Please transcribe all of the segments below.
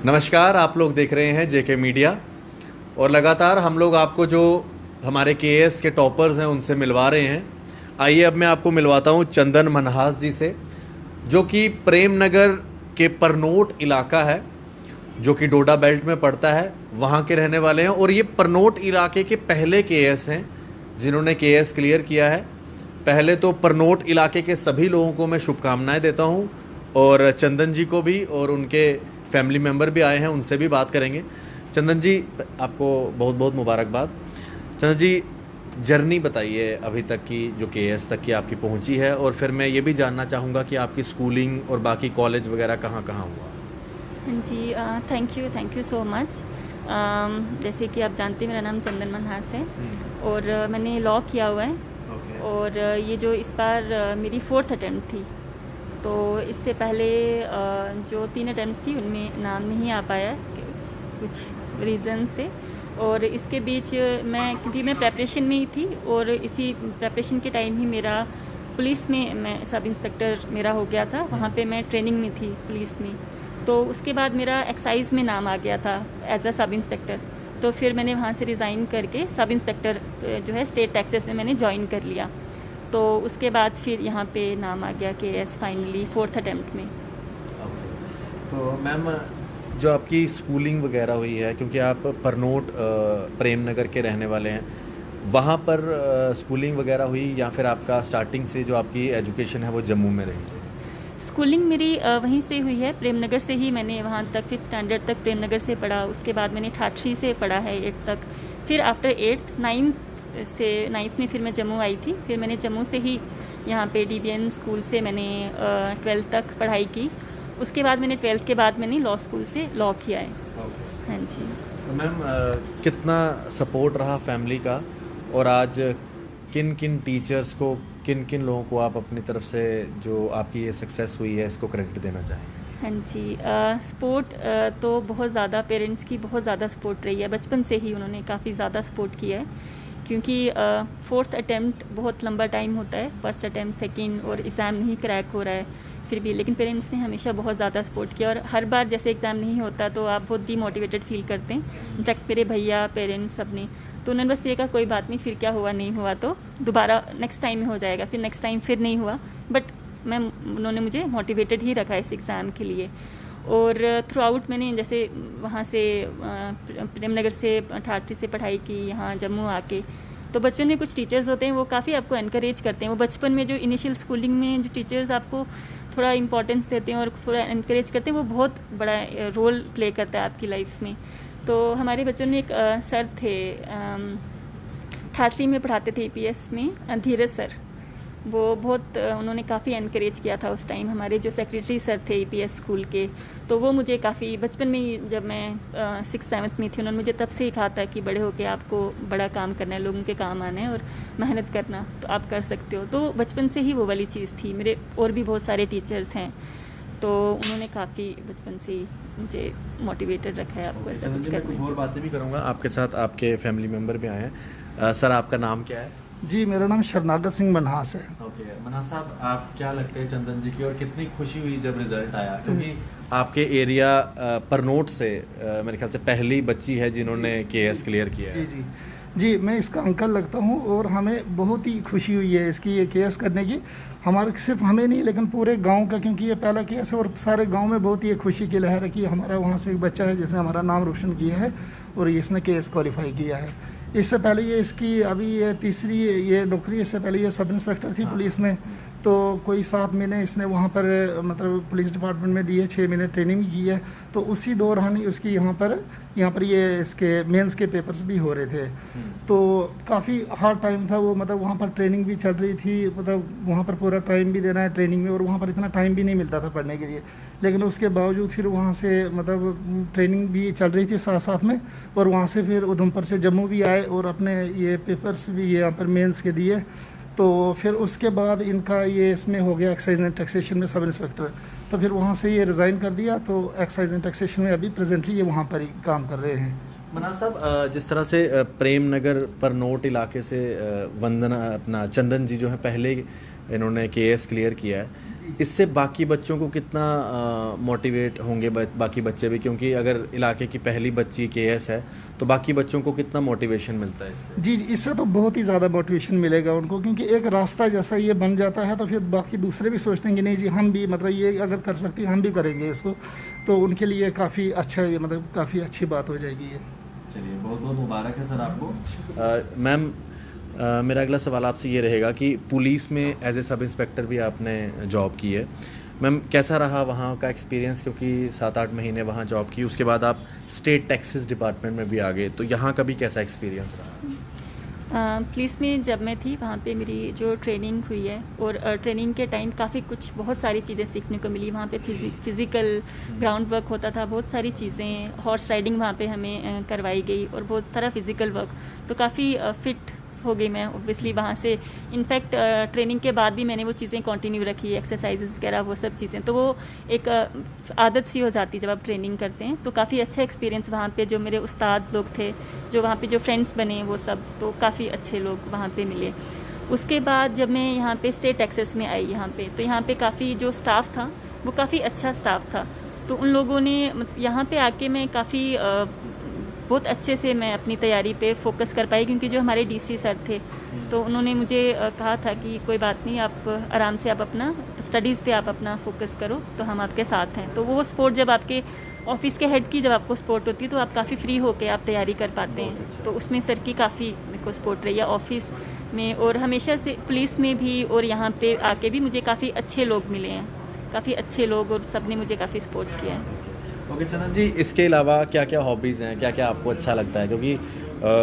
नमस्कार, आप लोग देख रहे हैं जेके मीडिया और लगातार हम लोग आपको जो हमारे केएस के टॉपर्स हैं उनसे मिलवा रहे हैं। आइए अब मैं आपको मिलवाता हूं चंदन मनहास जी से, जो कि प्रेम नगर के परनोट इलाका है, जो कि डोडा बेल्ट में पड़ता है, वहां के रहने वाले हैं और ये परनोट इलाके के पहले केएस हैं जिन्होंने केएस क्लियर किया है। पहले तो परनोट इलाके के सभी लोगों को मैं शुभकामनाएं देता हूं और चंदन जी को भी, और उनके फैमिली मेम्बर भी आए हैं, उनसे भी बात करेंगे। चंदन जी, आपको बहुत बहुत मुबारकबाद। चंदन जी, जर्नी बताइए अभी तक की, जो केएस तक की आपकी पहुंची है, और फिर मैं ये भी जानना चाहूँगा कि आपकी स्कूलिंग और बाकी कॉलेज वगैरह कहाँ कहाँ हुआ। जी, थैंक यू सो मच। जैसे कि आप जानते हैं, मेरा नाम चंदन मनहास है और मैंने लॉ किया हुआ है। और ये जो इस बार मेरी 4th अटैम्प्ट थी, तो इससे पहले जो 3 अटैम्प्ट्स थी उनमें नाम नहीं आ पाया कुछ रीज़न से। और इसके बीच क्योंकि मैं प्रेपरेशन में ही थी और इसी प्रेपरेशन के टाइम ही मेरा पुलिस में, मैं सब इंस्पेक्टर मेरा हो गया था, वहाँ पे मैं ट्रेनिंग में थी पुलिस में। तो उसके बाद मेरा एक्साइज़ में नाम आ गया था एज अ सब इंस्पेक्टर। तो फिर मैंने वहाँ से रिज़ाइन करके सब इंस्पेक्टर जो है स्टेट टैक्सेस में मैंने ज्वाइन कर लिया। तो उसके बाद फिर यहाँ पे नाम आ गया केएस फाइनली 4th अटैम्प्ट में। तो मैम, जो आपकी स्कूलिंग वगैरह हुई है, क्योंकि आप परनोट प्रेम नगर के रहने वाले हैं, वहाँ पर स्कूलिंग वगैरह हुई या फिर आपका स्टार्टिंग से जो आपकी एजुकेशन है वो जम्मू में रही? स्कूलिंग मेरी वहीं से हुई है, प्रेम नगर से ही। मैंने वहाँ तक 5th स्टैंडर्ड तक प्रेम नगर से पढ़ा। उसके बाद मैंने ठाठरी से पढ़ा है 8th तक। फिर आफ्टर 8th 9th में फिर मैं जम्मू आई थी। फिर मैंने जम्मू से ही यहाँ पे डीबीएन स्कूल से मैंने 12th तक पढ़ाई की। उसके बाद मैंने 12th के बाद मैंने लॉ स्कूल से लॉ किया है। हाँ जी। तो मैम, कितना सपोर्ट रहा फैमिली का, और आज किन किन टीचर्स को, किन किन लोगों को आप अपनी तरफ से जो आपकी ये सक्सेस हुई है इसको क्रेडिट देना चाहेंगे? हाँ जी, सपोर्ट तो बहुत ज़्यादा, पेरेंट्स की बहुत ज़्यादा सपोर्ट रही है। बचपन से ही उन्होंने काफ़ी ज़्यादा सपोर्ट किया है, क्योंकि 4th अटैम्प्ट बहुत लंबा टाइम होता है। 1st अटैम्प्ट, 2nd और एग्ज़ाम नहीं क्रैक हो रहा है फिर भी, लेकिन पेरेंट्स ने हमेशा बहुत ज़्यादा सपोर्ट किया। और हर बार जैसे एग्ज़ाम नहीं होता तो आप बहुत डीमोटिवेटेड फील करते हैं। इनफैक्ट मेरे भैया, पेरेंट्स, सब ने, तो उन्होंने बस ये कहा कोई बात नहीं, फिर क्या हुआ, नहीं हुआ तो दोबारा नेक्स्ट टाइम में हो जाएगा। फिर नेक्स्ट टाइम फिर नहीं हुआ, बट उन्होंने मुझे मोटिवेटेड ही रखा इस एग्ज़ाम के लिए। और थ्रू आउट मैंने जैसे वहाँ से प्रेम नगर से ठाठरी से पढ़ाई की यहाँ जम्मू आके, तो बचपन में कुछ टीचर्स होते हैं वो काफ़ी आपको एनकरेज करते हैं। वो बचपन में जो इनिशियल स्कूलिंग में जो टीचर्स आपको थोड़ा इंपॉर्टेंस देते हैं और थोड़ा एनकरेज करते हैं, वो बहुत बड़ा रोल प्ले करता है आपकी लाइफ में। तो हमारे बच्चों में एक सर थे, ठाठरी में पढ़ाते थे EPS में, धीरज सर। वो बहुत उन्होंने काफ़ी एनकरेज किया था उस टाइम। हमारे जो सेक्रेटरी सर थे EPS स्कूल के, तो वो मुझे काफ़ी बचपन में ही, जब मैं 6th 7th में थी, उन्होंने मुझे तब से ही कहा था कि बड़े होके आपको बड़ा काम करना है, लोगों के काम आना है और मेहनत करना, तो आप कर सकते हो। तो बचपन से ही वो वाली चीज़ थी। मेरे और भी बहुत सारे टीचर्स हैं, तो उन्होंने काफ़ी बचपन से ही मुझे मोटिवेटेड रखा है आपको ऐसा कुछ करने। कुछ और बातें भी करूँगा आपके साथ, आपके फैमिली मेम्बर भी आए हैं। सर, आपका नाम क्या है? जी, मेरा नाम शरणागत सिंह मनहास है। ओके, मनहास साहब, आप क्या लगते हैं चंदन जी की, और कितनी खुशी हुई जब रिजल्ट आया? क्योंकि आपके एरिया परनोट से मेरे ख्याल से पहली बच्ची है जिन्होंने केएस क्लियर किया है। जी, मैं इसका अंकल लगता हूँ और हमें बहुत ही खुशी हुई है इसकी, ये केएस करने की। हमारे सिर्फ हमें नहीं, लेकिन पूरे गांव का, क्योंकि ये पहला केएस है और सारे गांव में बहुत ही खुशी की लहर है कि हमारा वहाँ से एक बच्चा है जिसने हमारा नाम रोशन किया है और इसने केएस क्वालिफाई किया है। इससे पहले ये इसकी अभी ये तीसरी ये नौकरी, इससे पहले ये सब इंस्पेक्टर थी पुलिस में। तो कोई 7 महीने इसने वहाँ पर मतलब पुलिस डिपार्टमेंट में दी है, 6 महीने ट्रेनिंग की है। तो उसी दौरान ही उसकी यहाँ पर ये इसके मेंस के पेपर्स भी हो रहे थे। तो काफ़ी हार्ड टाइम था वो, मतलब वहाँ पर ट्रेनिंग भी चल रही थी, मतलब वहाँ पर पूरा टाइम भी देना है ट्रेनिंग में, और वहाँ पर इतना टाइम भी नहीं मिलता था पढ़ने के लिए। लेकिन उसके बावजूद फिर वहाँ से मतलब ट्रेनिंग भी चल रही थी साथ साथ में, और वहाँ से फिर उधमपुर से जम्मू भी आए और अपने ये पेपर्स भी यहाँ पर मेंस के दिए। तो फिर उसके बाद इनका ये इसमें हो गया एक्साइज एंड टैक्सेशन में सब इंस्पेक्टर। तो फिर वहाँ से ये रिज़ाइन कर दिया, तो एक्साइज एंड टैक्सेशन में अभी प्रेजेंटली ये वहाँ पर ही काम कर रहे हैं। मनहास साहब, जिस तरह से प्रेम नगर परनोट इलाके से वंदना, अपना चंदन जी जो है, पहले इन्होंने केएस क्लियर किया है, इससे बाकी बच्चों को कितना मोटिवेट होंगे बाकी बच्चे भी, क्योंकि अगर इलाके की पहली बच्ची केएस है तो बाकी बच्चों को कितना मोटिवेशन मिलता है इससे? जी इससे तो बहुत ही ज़्यादा मोटिवेशन मिलेगा उनको, क्योंकि एक रास्ता जैसा ये बन जाता है तो फिर बाकी दूसरे भी सोचते हैं कि नहीं जी हम भी मतलब ये अगर कर सकते हैं हम भी करेंगे इसको, तो उनके लिए काफ़ी अच्छा ये मतलब काफ़ी अच्छी बात हो जाएगी ये। चलिए बहुत बहुत मुबारक है सर आपको। मैम मेरा अगला सवाल आपसे ये रहेगा कि पुलिस में एज ए सब इंस्पेक्टर भी आपने जॉब की है, मैम कैसा रहा वहाँ का एक्सपीरियंस, क्योंकि 7-8 महीने वहाँ जॉब की, उसके बाद आप स्टेट टैक्सेस डिपार्टमेंट में भी आ गए, तो यहाँ का भी कैसा एक्सपीरियंस रहा? पुलिस में जब मैं थी वहाँ पे मेरी जो ट्रेनिंग हुई है, और ट्रेनिंग के टाइम काफ़ी कुछ बहुत सारी चीज़ें सीखने को मिली। वहाँ पे फिज़िकल ग्राउंड वर्क होता था, बहुत सारी चीज़ें, हॉर्स राइडिंग वहाँ पे हमें करवाई गई और बहुत सारा फिज़िकल वर्क, तो काफ़ी फिट हो गई मैं ऑब्वियसली वहाँ से। इनफैक्ट ट्रेनिंग के बाद भी मैंने वो चीज़ें कंटिन्यू रखी, एक्सरसाइजेज वगैरह वो सब चीज़ें, तो वो एक आदत सी हो जाती है जब आप ट्रेनिंग करते हैं। तो काफ़ी अच्छा एक्सपीरियंस वहाँ पे, जो मेरे उस्ताद लोग थे, जो वहाँ पे जो फ्रेंड्स बने वो सब, तो काफ़ी अच्छे लोग वहाँ पे मिले। उसके बाद जब मैं यहाँ पे स्टेट टैक्सेस में आई यहाँ पे, तो यहाँ पे काफ़ी जो स्टाफ था वो काफ़ी अच्छा स्टाफ था, तो उन लोगों ने यहाँ पे आके मैं काफ़ी बहुत अच्छे से मैं अपनी तैयारी पे फोकस कर पाई, क्योंकि जो हमारे डीसी सर थे तो उन्होंने मुझे कहा था कि कोई बात नहीं, आप आराम से आप अपना स्टडीज़ पे आप अपना फोकस करो, तो हम आपके साथ हैं। तो वो सपोर्ट जब आपके ऑफिस के हेड की जब आपको सपोर्ट होती है तो आप काफ़ी फ्री होकर आप तैयारी कर पाते हैं। तो उसमें सर की काफ़ी मेरे को सपोर्ट रही है ऑफिस में, और हमेशा से पुलिस में भी, और यहाँ पे आके भी मुझे काफ़ी अच्छे लोग मिले हैं, काफ़ी अच्छे लोग, और सब ने मुझे काफ़ी सपोर्ट किया है। ओके चंदन जी, इसके अलावा क्या क्या हॉबीज़ हैं, क्या क्या आपको अच्छा लगता है, क्योंकि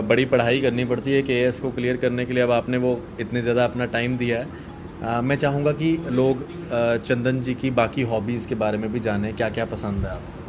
बड़ी पढ़ाई करनी पड़ती है केएस को क्लियर करने के लिए, अब आपने वो इतने ज़्यादा अपना टाइम दिया है। मैं चाहूँगा कि लोग चंदन जी की बाकी हॉबीज़ के बारे में भी जानें, क्या क्या पसंद है आपको?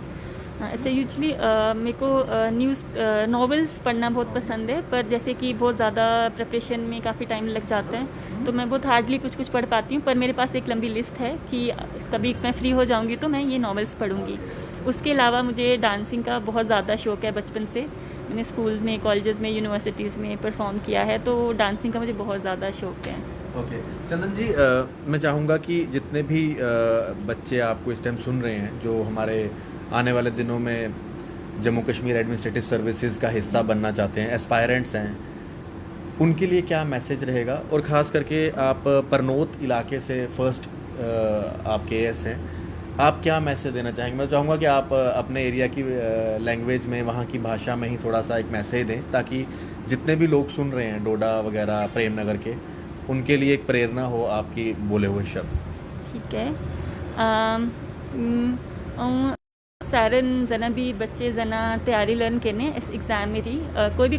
ऐसे यूजली मेरे को न्यूज़ नॉवेल्स पढ़ना बहुत पसंद है, पर जैसे कि बहुत ज़्यादा प्रिपरेशन में काफ़ी टाइम लग जाता है, तो मैं बहुत हार्डली कुछ पढ़ पाती हूँ। पर मेरे पास एक लंबी लिस्ट है कि कभी मैं फ्री हो जाऊँगी तो मैं ये नॉवेल्स पढ़ूँगी। उसके अलावा मुझे डांसिंग का बहुत ज़्यादा शौक़ है बचपन से। मैंने स्कूल में, कॉलेजेस में, यूनिवर्सिटीज़ में परफॉर्म किया है, तो डांसिंग का मुझे बहुत ज़्यादा शौक़ है। ओके चंदन जी, मैं चाहूँगा कि जितने भी बच्चे आपको इस टाइम सुन रहे हैं, जो हमारे आने वाले दिनों में जम्मू कश्मीर एडमिनिस्ट्रेटिव सर्विसेज का हिस्सा बनना चाहते हैं, एस्पायरेंट्स हैं, उनके लिए क्या मैसेज रहेगा? और ख़ास करके आप परनोत इलाके से फर्स्ट आप केएस हैं, आप क्या मैसेज देना चाहेंगे? मैं चाहूँगा कि आप अपने एरिया की लैंग्वेज में, वहाँ की भाषा में ही थोड़ा सा एक मैसेज दें, ताकि जितने भी लोग सुन रहे हैं डोडा वगैरह प्रेम नगर के, उनके लिए एक प्रेरणा हो आपकी बोले हुए शब्द। ठीक है। सारन जना भी बच्चे जना तैयारी लर्न करने इस एग्ज़ाम मेरी कोई भी